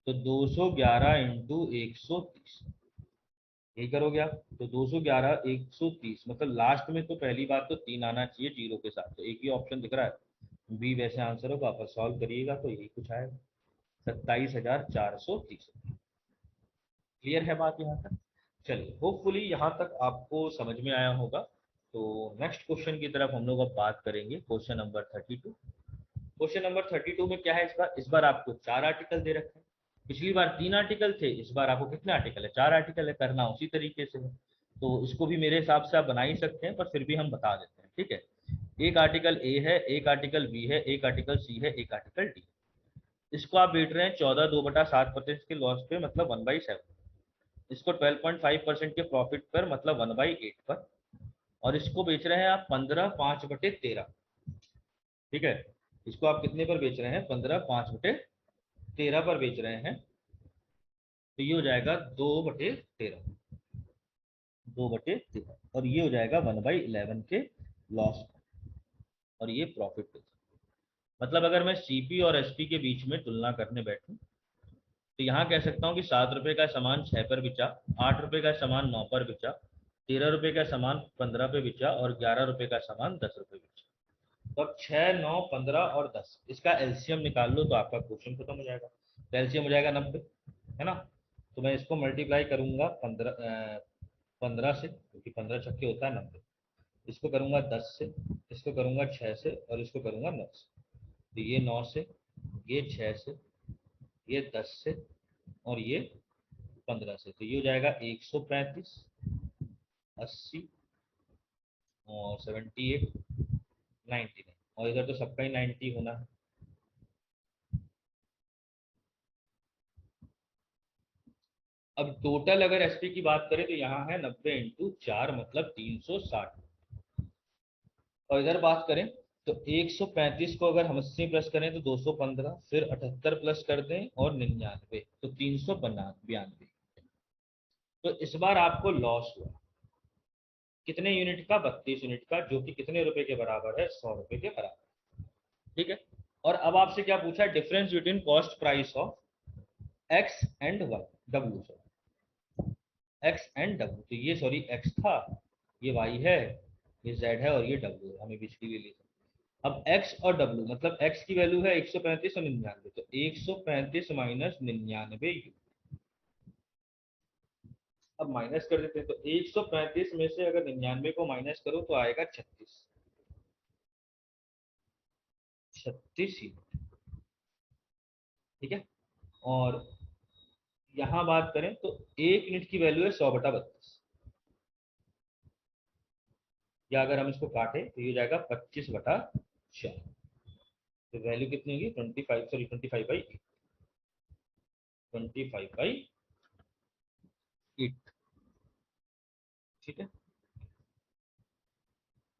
[SPEAKER 1] तो 211 इंटू 130, यही करोगे आप, तो 211 130, मतलब लास्ट में तो पहली बात तो 3 आना चाहिए जीरो के साथ, तो एक ही ऑप्शन दिख रहा है बी, वैसे आंसर होगा, आप सॉल्व करिएगा तो यही कुछ आएगा 27,430। क्लियर है बात यहाँ तक। चलिए होपफुली यहाँ तक आपको समझ में आया होगा। तो नेक्स्ट क्वेश्चन की तरफ हम लोग अब बात करेंगे, क्वेश्चन नंबर 32। क्वेश्चन नंबर 32 में क्या है, इस बार आपको 4 आर्टिकल दे रखे हैं। पिछली बार 3 आर्टिकल थे, इस बार आपको कितने आर्टिकल है, 4 आर्टिकल है, करना उसी तरीके से है। तो इसको भी मेरे हिसाब से आप बना ही सकते हैं, पर फिर भी हम बता देते हैं। ठीक है, एक आर्टिकल ए है, एक आर्टिकल बी है, एक आर्टिकल सी है, एक आर्टिकल डी। इसको आप बेच रहे हैं 14 2/7% के लॉस पे, मतलब 1/7। इसको 12.5% के प्रॉफिट पर, मतलब 1/8 पर। और इसको बेच रहे हैं आप 15/5/13। ठीक है, इसको आप कितने पर बेच रहे हैं? 15/5/13 पर बेच रहे हैं। तो ये हो जाएगा 2/13, 2/13, और ये हो जाएगा 1/11 के लॉस, और ये प्रॉफिट। मतलब अगर मैं सीपी और एसपी के बीच में तुलना करने बैठूं तो यहाँ कह सकता हूँ कि 7 रुपए का सामान 6 पर बिचा, 8 रुपए का सामान 9 पर बिचा, 13 रुपए का सामान 15 पे बिचा, और 11 रुपए का सामान 10 रुपए बिचा। तो अब 6, 9, 15 और 10, इसका एलसीएम निकाल लो तो आपका क्वेश्चन खत्म हो जाएगा। तो एलसीएम हो जाएगा 90, है ना। तो मैं इसको मल्टीप्लाई करूंगा 15 से, क्योंकि 15 छक्के होता है 90। इसको करूंगा 10 से, इसको करूंगा 6 से, और इसको करूंगा 9 से। तो ये 9 से, ये 6 से, ये 10 से, और ये 15 से। तो ये हो जाएगा 135, 80, और 78, 99, और इधर तो सबका ही 90 होना है। अब टोटल अगर एसपी की बात करें तो यहाँ है 90 × 4 मतलब 360। और इधर बात करें तो 135 को अगर हम 80 प्लस करें तो 215, फिर 78 प्लस कर दें और 99, तो 392। तो इस बार आपको लॉस हुआ कितने यूनिट का? 32 यूनिट का, जो कि कितने रुपए के बराबर है? 100 रुपए के बराबर। ठीक है। और अब आपसे क्या पूछा है? Difference between cost price of X and Y, W, sorry X and W. तो ये सॉरी एक्स था, ये वाई है, ये जेड है, और ये डब्ल्यू है। हमें बिजली ले ली। अब x और w, मतलब x की वैल्यू है 135 और 99, तो 135 माइनस 99 यू। अब माइनस कर देते हैं, तो 135 में से अगर 99 को माइनस करो तो आएगा 36, 36 यूनिट। ठीक है। और यहां बात करें तो 1 यूनिट की वैल्यू है 100/32, या अगर हम इसको काटें तो ये हो जाएगा 25/4। तो वैल्यू कितनी होगी? 25, सॉरी 25/8, 25/8। ठीक है।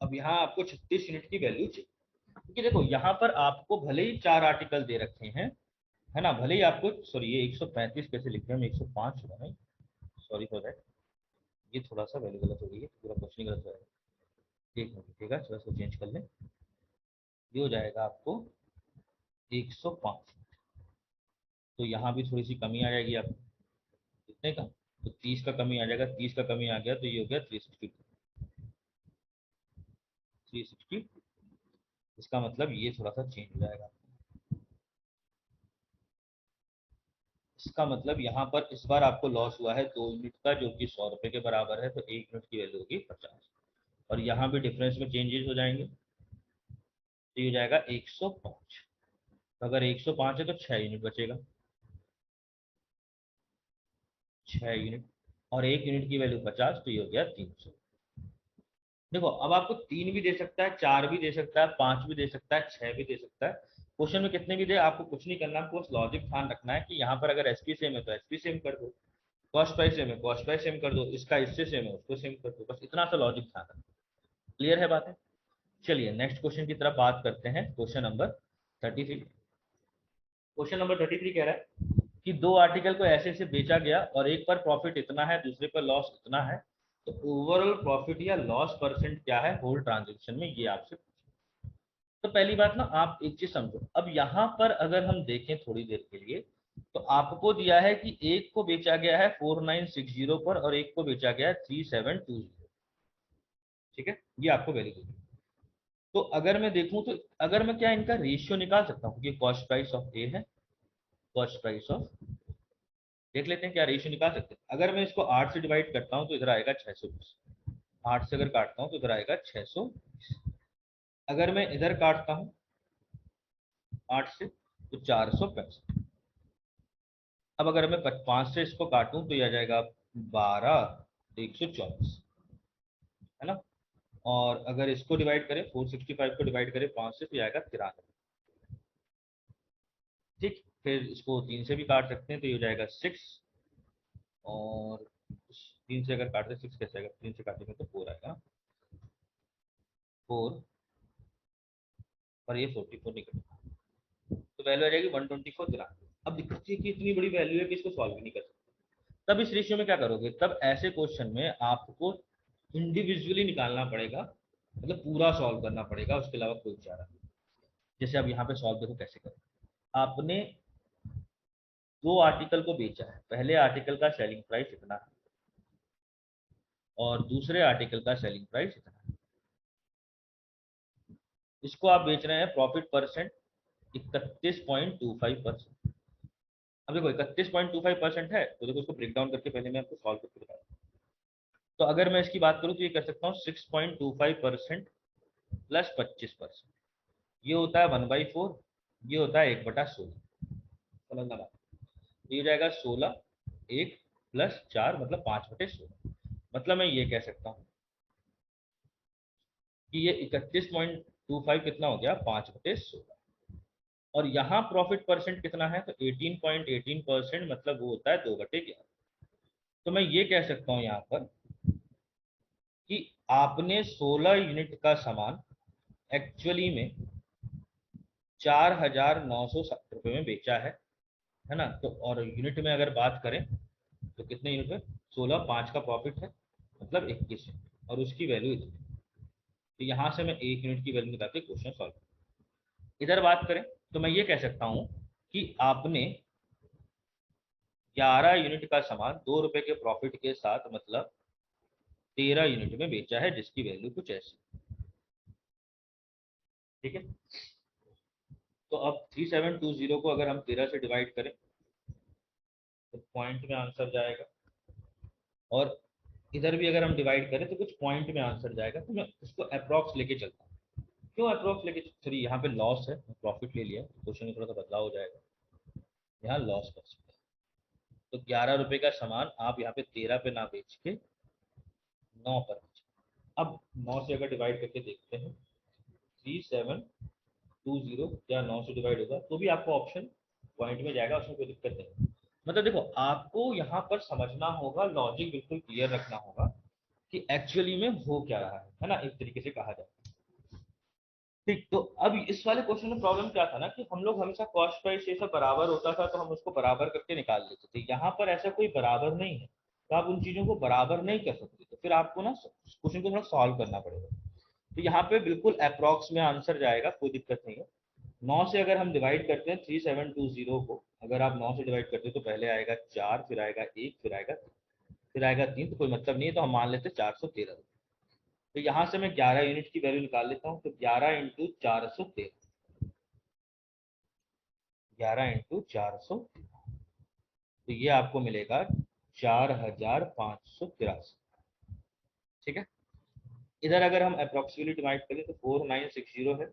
[SPEAKER 1] अब यहाँ आपको 36 यूनिट की वैल्यू चाहिए, क्योंकि देखो यहाँ पर आपको भले ही 4 आर्टिकल दे रखे हैं, है ना, भले ही आपको, सॉरी ये 135 कैसे लिख रहे हैं? 105 होगा नहीं, सॉरी फॉर दैट, ये थोड़ा सा वैल्यू गलत हो गई है, पूरा क्वेश्चन गलत हो जाएगा। एक मिनट, ठीक है, थोड़ा सा चेंज कर लें। ये हो जाएगा आपको 105। तो यहाँ भी थोड़ी सी कमी आ जाएगी आपको, कितने का? तो 30 का कमी आ जाएगा, 30 का कमी आ गया तो ये हो गया 360, 360। इसका मतलब ये थोड़ा सा चेंज हो जाएगा। इसका मतलब यहाँ पर इस बार आपको लॉस हुआ है 2 यूनिट का, जो कि 100 रुपए के बराबर है, तो 1 यूनिट की वैल्यू होगी 50। और यहाँ भी डिफरेंस में चेंजेस हो जाएंगे, तो ये हो जाएगा 105। तो अगर 105 है तो 6 यूनिट बचेगा, 6 यूनिट, और 1 यूनिट की वैल्यू 50, तो ये हो गया 300। देखो अब आपको 3 भी दे सकता है, 4 भी दे सकता है, 5 भी दे सकता है, 6 भी दे सकता है। क्वेश्चन में कितने भी दे, आपको कुछ नहीं करना, आपको बस लॉजिक ध्यान रखना है कि यहाँ पर अगर एसपी सेम है तो एसपी सेम कर दो, कॉस्ट प्राइस सेम है कॉस्ट प्राइस सेम कर दो, इसका इससे सेम है उसको सेम कर दो, बस इतना सा लॉजिक ध्यान रखना। क्लियर है बातें? चलिए नेक्स्ट क्वेश्चन की तरफ बात करते हैं। Question number 33। क्वेश्चन नंबर 33 कह रहा है कि 2 आर्टिकल को ऐसे ऐसे बेचा गया और एक पर प्रॉफिट इतना है, दूसरे पर लॉस इतना है, तो ओवरऑल प्रॉफिट या लॉस परसेंट क्या है होल ट्रांजेक्शन में, ये आपसे। तो पहली बात ना, आप एक चीज समझो, अब यहाँ पर अगर हम देखें थोड़ी देर के लिए, तो आपको दिया है कि एक को बेचा गया है 4960 पर और एक को बेचा गया है 3720। ठीक है, ये आपको वैल्यू दी। तो अगर मैं देखूं तो अगर मैं क्या इनका रेशियो निकाल सकता हूँ कि कॉस्ट प्राइस ऑफ ए है, कॉस्ट प्राइस ऑफ, देख लेते हैं क्या रेशियो निकाल सकते हैं। अगर मैं इसको 8 से डिवाइड करता हूँ तो इधर आएगा 620, 8 से अगर काटता हूँ तो इधर आएगा 620। अगर मैं इधर काटता हूँ 8 से तो 465। अब अगर मैं 5 से इसको काटूं तो ये आ जाएगा 12, 124, है ना। और अगर इसको डिवाइड करें 465 को डिवाइड करें 5 से तो ये आएगा 93। ठीक, फिर इसको 3 से भी काट सकते हैं तो ये हो जाएगा 6, और 3 से अगर काटते 6 कैसे आएगा, 3 से काटेंगे तो 4 आएगा। 4 और ये 44 निकल, तो वैल्यू आ जाएगी 124 ग्राम। अब दिक्कत ये कि इतनी बड़ी वैल्यू है कि इसको सॉल्व भी नहीं कर सकते। तब इस रेशियो में क्या करोगे, तब ऐसे क्वेश्चन में आपको इंडिविजुअली निकालना पड़ेगा, मतलब पूरा सॉल्व करना पड़ेगा, उसके अलावा कोई चारा नहीं। जैसे अब यहाँ पे सॉल्व देखो कैसे करें। आपने दो आर्टिकल को बेचा है, पहले आर्टिकल का सेलिंग प्राइस इतना है और दूसरे आर्टिकल का सेलिंग प्राइस इतना है। इसको आप बेच रहे हैं प्रॉफिट परसेंट 31.25%। अब देखो 31.25% है, तो देखो इसको ब्रेक डाउन करके पहले मैं आपको सॉल्व करके बताऊँ। तो अगर मैं इसकी बात करूँ तो ये कर सकता हूँ 6.25% प्लस 25%, ये होता है 1/4, ये होता है 1/16। समझना बात, ये हो जाएगा 16 1 प्लस 4 मतलब 5/16। मतलब मैं ये कह सकता हूँ कि ये 31.25 कितना हो गया, 5/16। और यहाँ प्रॉफिट परसेंट कितना है, तो 18.18% मतलब वो होता है 2/11। तो मैं ये कह सकता हूँ यहाँ पर कि आपने 16 यूनिट का सामान एक्चुअली में 4,960 रुपये में बेचा है ना। तो और यूनिट में अगर बात करें तो कितने यूनिट में, 16, 5 का प्रॉफिट है मतलब 21 यूनिट और उसकी वैल्यू इतनी। तो यहाँ से मैं 1 यूनिट की वैल्यू निकाल के क्वेश्चन सॉल्व। इधर बात करें तो मैं ये कह सकता हूँ कि आपने 11 यूनिट का सामान 2 रुपए के प्रॉफिट के साथ मतलब 13 यूनिट में बेचा है, जिसकी वैल्यू कुछ ऐसी। ठीक है, तो अब 3720 को अगर हम 13 से डिवाइड करें तो पॉइंट में आंसर जाएगा, और इधर भी अगर हम डिवाइड करें तो कुछ पॉइंट में आंसर जाएगा। तो मैं इसको अप्रॉक्स लेके चलता हूँ। क्यों अप्रॉक्स लेके, सॉरी यहाँ पे लॉस है, प्रॉफिट ले लिया, क्वेश्चन में थोड़ा सा बदलाव हो जाएगा, यहाँ लॉस कर सकते हैं। तो 11 रुपए का सामान आप यहाँ पे 13 पे ना बेच के 9 पर बेच। अब 9 से अगर डिवाइड करके देखते हैं 3720 क्या 9 से डिवाइड होगा तो भी आपको ऑप्शन पॉइंट में जाएगा, उसमें कोई दिक्कत नहीं। मतलब देखो आपको यहाँ पर समझना होगा, लॉजिक बिल्कुल क्लियर रखना होगा कि एक्चुअली में हो क्या रहा है ना, एक तरीके से कहा जाए। ठीक, तो अब इस वाले क्वेश्चन में प्रॉब्लम क्या था ना कि हम लोग हमेशा कॉस्ट प्राइस ये सब बराबर होता था तो हम उसको बराबर करके निकाल लेते थे। यहाँ पर ऐसा कोई बराबर नहीं है, तो आप उन चीजों को बराबर नहीं कर सकते, तो फिर आपको ना क्वेश्चन को थोड़ा सॉल्व करना पड़ेगा। तो यहाँ पे बिल्कुल अप्रॉक्स में आंसर जाएगा, कोई दिक्कत नहीं है। 9 से अगर हम डिवाइड करते हैं 3720 को, अगर आप 9 से डिवाइड करते हैं तो पहले आएगा 4, फिर आएगा 1, फिर आएगा 3, तो कोई मतलब नहीं है, तो हम मान लेते हैं 413। तो यहाँ से मैं 11 यूनिट की वैल्यू निकाल लेता हूँ, तो 11 इंटू 413, 11 इंटू 413, तो ये आपको मिलेगा 4583। ठीक है, इधर अगर हम अप्रोक्सीमेटली डिवाइड करें तो 4960 है,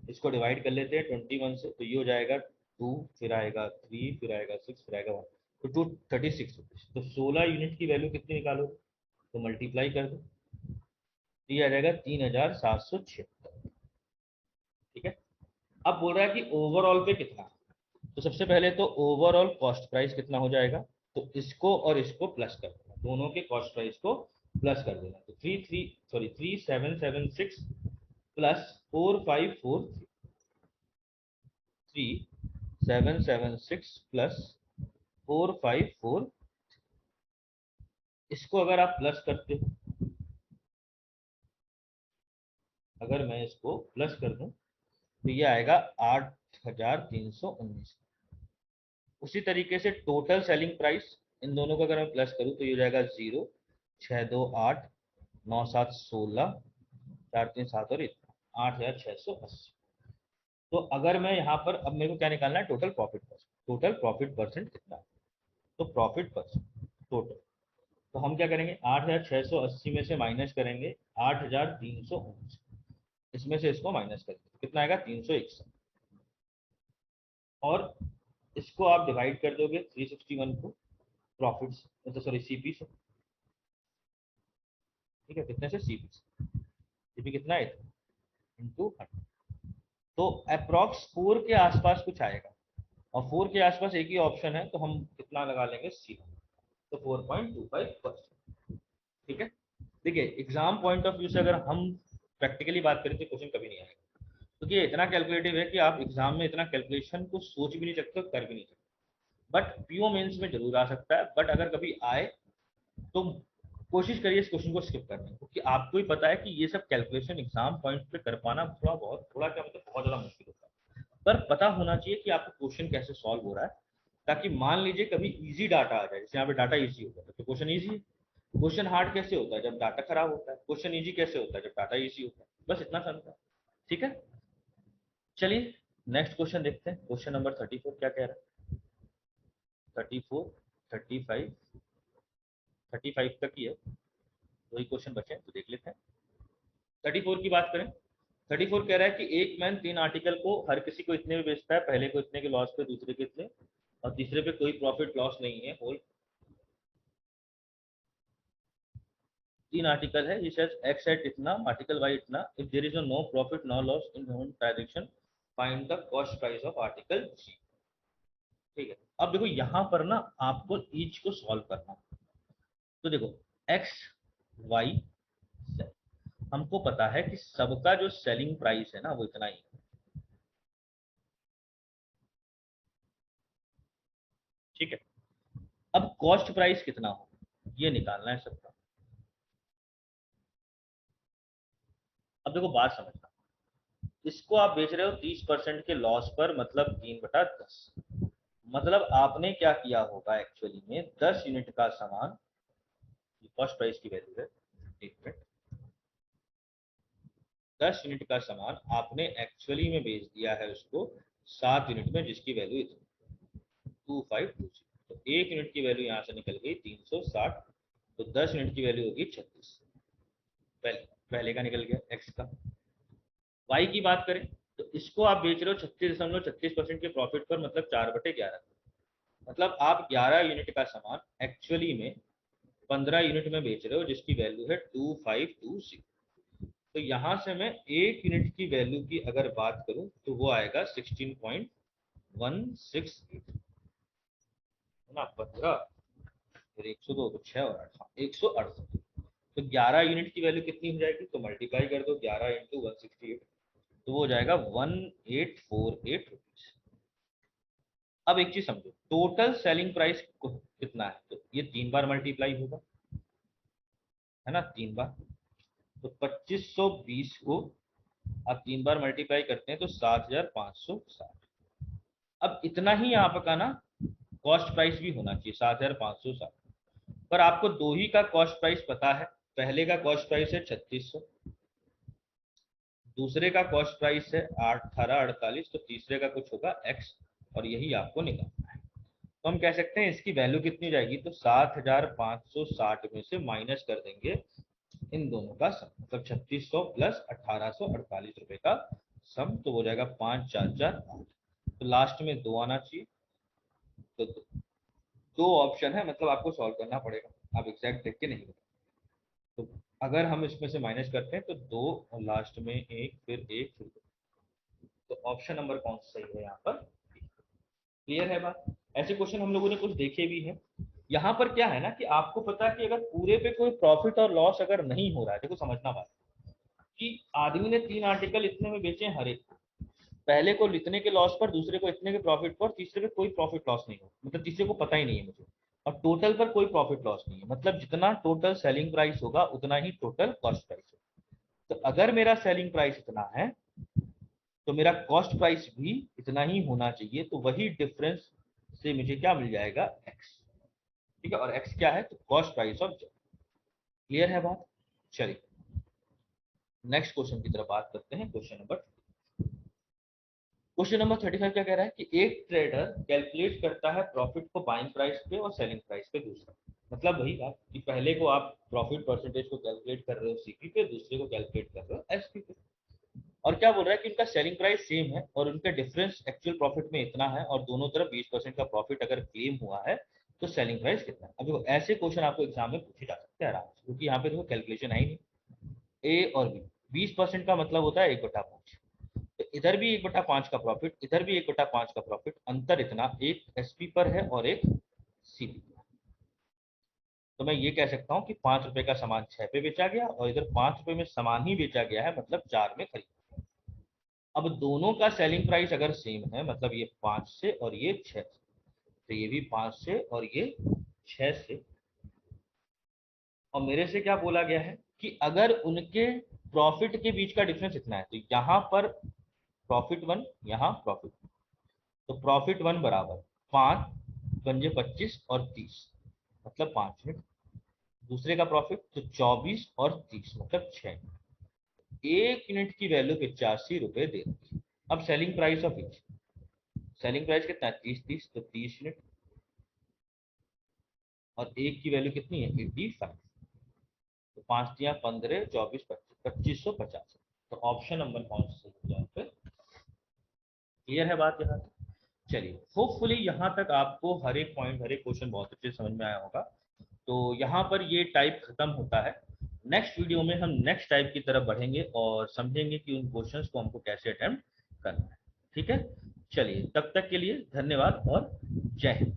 [SPEAKER 1] इसको डिवाइड कर लेते हैं 21 से, तो ये हो जाएगा 2, फिर आएगा 3, फिर आएगा 6, फिर आएगा 1, तो 236 रुपीज। तो 16 यूनिट की वैल्यू कितनी निकालोगे, तो मल्टीप्लाई कर दो, तो ये आ जाएगा 3776। ठीक है, अब बोल रहा है कि ओवरऑल पे कितना, तो सबसे पहले तो ओवरऑल कॉस्ट प्राइस कितना हो जाएगा, तो इसको और इसको प्लस कर देना, दोनों के कॉस्ट प्राइस को प्लस कर देना। तो 3776 प्लस 4543, 3776 प्लस 454, इसको अगर आप प्लस करते हो, अगर मैं इसको प्लस कर दूं तो ये आएगा 8319। उसी तरीके से टोटल सेलिंग प्राइस इन दोनों को अगर मैं प्लस करूं तो ये हो जाएगा 0, 628, 9716, 437 और इतना 8680। तो अगर मैं यहाँ पर, अब मेरे को क्या निकालना है, total profit percent, total profit percent कितना है, तो प्रॉफिट परसेंट टोटल, तो हम क्या करेंगे 8680 में से माइनस करेंगे 8319, इसमें से इसको माइनस करेंगे तो कितना आएगा 361, और इसको आप डिवाइड कर दोगे 361 को प्रॉफिट से, तो सॉरी सीपी से। ठीक है, कितने से, सीपी से, सीपी कितना है इंटू 100, तो अप्रॉक्स 4 के आसपास कुछ आएगा, और 4 के आसपास एक ही ऑप्शन है, तो हम कितना लगा लेंगे, सी, तो 4.25%। ठीक है, देखिए एग्जाम पॉइंट ऑफ व्यू से अगर हम प्रैक्टिकली बात करें तो क्वेश्चन कभी नहीं आएगा, क्योंकि ये इतना कैलकुलेटिव है कि आप एग्जाम में इतना कैलकुलेशन को सोच भी नहीं सकते, कर भी नहीं सकते। बट पीओ मेंस में जरूर आ सकता है, बट अगर कभी आए तो कोशिश करिए इस क्वेश्चन को स्किप करने की, क्योंकि आपको ही पता है कि ये सब कैलकुलेशन एग्जाम पॉइंट पे कर पाना थोड़ा क्या मतलब बहुत ज्यादा मुश्किल होता है। पर पता होना चाहिए कि आपको क्वेश्चन कैसे सॉल्व हो रहा है, ताकि मान लीजिए कभी इजी डाटा आ जाए, जैसे यहाँ पे डाटा इजी होता है तो क्वेश्चन इजी है। क्वेश्चन हार्ड कैसे होता है? जब डाटा खराब होता है। क्वेश्चन इजी कैसे होता है? जब डाटा इजी होता है। बस इतना सा अंतर है। ठीक है, चलिए नेक्स्ट क्वेश्चन देखते हैं। क्वेश्चन नंबर 34 क्या कह रहा है? 34, 35, 35 तक ही है, वही क्वेश्चन बचे हैं तो देख लेते हैं। 34 की बात करें, 34 कह रहा है कि एक मैन 3 आर्टिकल को हर किसी को इतने में बेचता है, पहले को इतने के लॉस पे, दूसरे के इतने, और तीसरे पे कोई प्रॉफिट लॉस नहीं है। होल 3 आर्टिकल है, ये says x at इतना, आर्टिकल y इतना, if there is no profit no loss in one direction, find the cost price of article g। ठीक है, अब देखो यहाँ पर ना आपको ईच को सॉल्व करना है। तो देखो x y, हमको पता है कि सबका जो सेलिंग प्राइस है ना वो इतना ही है। ठीक है, अब कॉस्ट प्राइस कितना हो ये निकालना है सबका। अब देखो बात समझना, इसको आप बेच रहे हो 30% के लॉस पर, मतलब 3/10। मतलब आपने क्या किया होगा एक्चुअली में, 10 यूनिट का सामान, कॉस्ट प्राइस की वैल्यू है, एक मिनट, 10 यूनिट का सामान आपने एक्चुअली में बेच दिया है उसको 7 यूनिट में, जिसकी वैल्यू इतनी 2520। तो एक यूनिट की वैल्यू यहाँ से निकल गई 360, तो 10 यूनिट की वैल्यू होगी 36। पहले का निकल गया एक्स का। वाई की बात करें तो इसको आप बेच रहे हो 36.36% के प्रॉफिट पर, मतलब 4/11। मतलब आप 11 यूनिट का सामान एक्चुअली में 15 यूनिट में बेच रहे हो, जिसकी वैल्यू है 2520। तो यहां से मैं एक यूनिट की वैल्यू की अगर बात करूं तो वो आएगा 16.168 ना, 15 फिर 102 तो 6 और 8, 168। तो 11 यूनिट की वैल्यू कितनी हो जाएगी? तो मल्टीप्लाई कर दो 11 इंटू 168, तो वो हो जाएगा 1848 रुपीज। अब एक चीज समझो, टोटल सेलिंग प्राइस कितना है? तो ये 3 बार मल्टीप्लाई होगा, है ना, 3 बार। तो 2520 को आप 3 बार मल्टीप्लाई करते हैं तो 7560। अब इतना ही आपका ना कॉस्ट प्राइस भी होना चाहिए, 7560। पर आपको दो ही का कॉस्ट प्राइस पता है, पहले का कॉस्ट प्राइस है 3600, दूसरे का कॉस्ट प्राइस है 1848, तो तीसरे का कुछ होगा एक्स, और यही आपको निकालना है। तो हम कह सकते हैं इसकी वैल्यू कितनी जाएगी, तो 7560 में से माइनस कर देंगे इन दोनों का सम, मतलब 3600 प्लस 1848 रुपए का सम, तो हो जाएगा 5448। तो लास्ट में 2 आना चाहिए। तो दो ऑप्शन है, मतलब आपको सॉल्व करना पड़ेगा, आप एग्जैक्ट देख के नहीं बता। तो अगर हम इसमें से माइनस करते हैं तो 2 और लास्ट में 1, फिर 1, फिर 2, तो ऑप्शन नंबर कौन सा सही है यहाँ पर? क्लियर है बात? ऐसे क्वेश्चन हम लोगों ने कुछ देखे भी हैं। यहाँ पर क्या है ना कि आपको पता है कि अगर पूरे पे कोई प्रॉफिट और लॉस अगर नहीं हो रहा है, देखो समझना बात कि आदमी ने 3 आर्टिकल इतने में बेचे हैं हर एक को, पहले को इतने के लॉस पर, दूसरे को इतने के प्रॉफिट पर, तीसरे पे कोई प्रॉफिट लॉस नहीं हो, मतलब तीसरे को पता ही नहीं है मुझे, और टोटल पर कोई प्रॉफिट लॉस नहीं है। मतलब जितना टोटल सेलिंग प्राइस होगा उतना ही टोटल कॉस्ट प्राइस होगा। तो अगर मेरा सेलिंग प्राइस इतना है तो मेरा कॉस्ट प्राइस भी इतना ही होना चाहिए, तो वही डिफरेंस से मुझे क्या मिल जाएगा? एक्स। ठीक है, और एक्स क्या है? तो cost price of Z. Clear है बात? चलिए नेक्स्ट क्वेश्चन की तरफ बात करते हैं। क्वेश्चन नंबर 35 क्या कह रहा है कि एक ट्रेडर कैलकुलेट करता है प्रॉफिट को बाइंग प्राइस पे और सेलिंग प्राइस पे दूसरा। मतलब वही बात कि पहले को आप प्रॉफिट परसेंटेज को कैलकुलेट कर रहे हो सीपी पे, दूसरे को कैलकुलेट कर रहे हो एसपी पे। और क्या बोल रहा है कि उनका सेलिंग प्राइस सेम है और उनका डिफरेंस एक्चुअल प्रॉफिट में इतना है, और दोनों तरफ 20% का प्रॉफिट अगर क्लेम हुआ है तो सेलिंग प्राइस कितना है। अब देखो ऐसे क्वेश्चन आपको एग्जाम में पूछे जा सकते हैं आराम से, क्योंकि यहाँ पे देखो कैलकुलेशन है ही नहीं। ए और बी, 20% का मतलब होता है 1/5। तो इधर भी 1/5 का प्रॉफिट, इधर भी 1/5 का प्रॉफिट, अंतर इतना, एक एसपी पर है और एक सीपी पर। तो मैं ये कह सकता हूँ कि 5 रुपए का सामान 6 पे बेचा गया और इधर 5 रुपए में सामान ही बेचा गया है, मतलब 4 में खरीदा। अब दोनों का सेलिंग प्राइस अगर सेम है, मतलब ये 5 से और ये 6 से, तो ये भी 5 से और ये 6 से। और मेरे से क्या बोला गया है कि अगर उनके प्रॉफिट के बीच का डिफरेंस इतना है, तो यहाँ पर प्रॉफिट 1, यहाँ प्रॉफिट, तो प्रॉफिट 1 बराबर 5 पंजे 25 और 30, मतलब 5 यूनिट। दूसरे का प्रॉफिट तो 24 और 30, मतलब 6। 1 यूनिट की वैल्यू 85 रुपए दे रखी। अब selling price of each, selling price कितना है 30, तो 30 यूनिट, और एक की वैल्यू कितनी है 85, तो 5 दिया 15, 24, 25, 2550। तो ऑप्शन नंबर कौन सा सही है पे? क्लियर है बात यहाँ तक? चलिए, होपफुली यहाँ तक आपको हर एक पॉइंट, हर एक क्वेश्चन बहुत अच्छे समझ में आया होगा। तो यहाँ पर ये टाइप खत्म होता है। नेक्स्ट वीडियो में हम नेक्स्ट टाइप की तरफ बढ़ेंगे और समझेंगे कि उन क्वेश्चंस को हमको कैसे अटेम्प्ट करना है। ठीक है, चलिए तब तक के लिए धन्यवाद और जय हिंद।